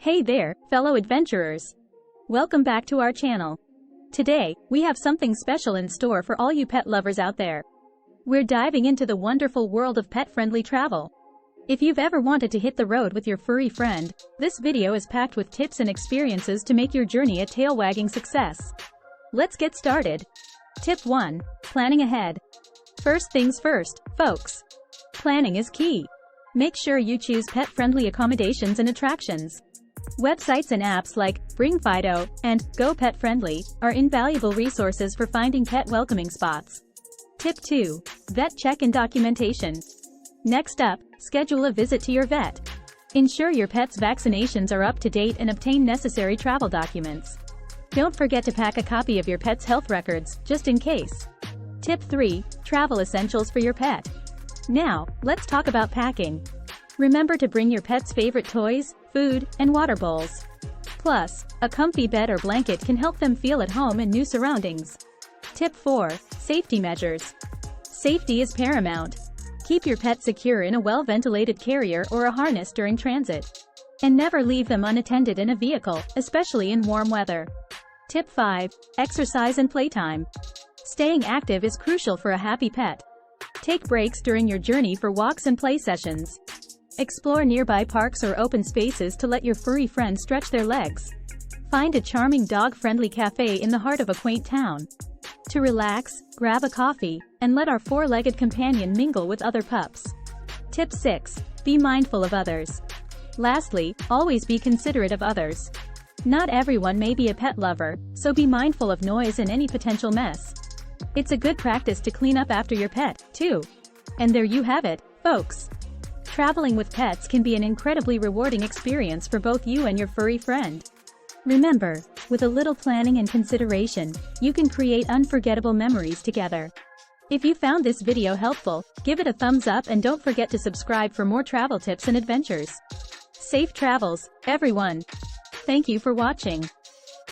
Hey there, fellow adventurers! Welcome back to our channel. Today, we have something special in store for all you pet lovers out there. We're diving into the wonderful world of pet-friendly travel. If you've ever wanted to hit the road with your furry friend, this video is packed with tips and experiences to make your journey a tail-wagging success. Let's get started. Tip 1. Planning ahead. First things first, folks. Planning is key. Make sure you choose pet-friendly accommodations and attractions. Websites and apps like Bring Fido and Go Pet Friendly are invaluable resources for finding pet-welcoming spots. Tip 2. Vet check and documentation. Next up, schedule a visit to your vet. Ensure your pet's vaccinations are up to date and obtain necessary travel documents. Don't forget to pack a copy of your pet's health records, just in case. Tip 3. Travel essentials for your pet. Now, let's talk about packing. Remember to bring your pet's favorite toys, food, and water bowls. Plus, a comfy bed or blanket can help them feel at home in new surroundings. Tip 4. Safety measures. Safety is paramount. Keep your pet secure in a well-ventilated carrier or a harness during transit. And never leave them unattended in a vehicle, especially in warm weather. Tip 5. Exercise and playtime. Staying active is crucial for a happy pet. Take breaks during your journey for walks and play sessions. Explore nearby parks or open spaces to let your furry friend stretch their legs. Find a charming dog-friendly cafe in the heart of a quaint town. To relax, grab a coffee, and let our four-legged companion mingle with other pups. Tip 6. Be mindful of others. Lastly, always be considerate of others. Not everyone may be a pet lover, so be mindful of noise and any potential mess. It's a good practice to clean up after your pet, too. And there you have it, folks. Traveling with pets can be an incredibly rewarding experience for both you and your furry friend. Remember, with a little planning and consideration, you can create unforgettable memories together. If you found this video helpful, give it a thumbs up and don't forget to subscribe for more travel tips and adventures. Safe travels, everyone! Thank you for watching.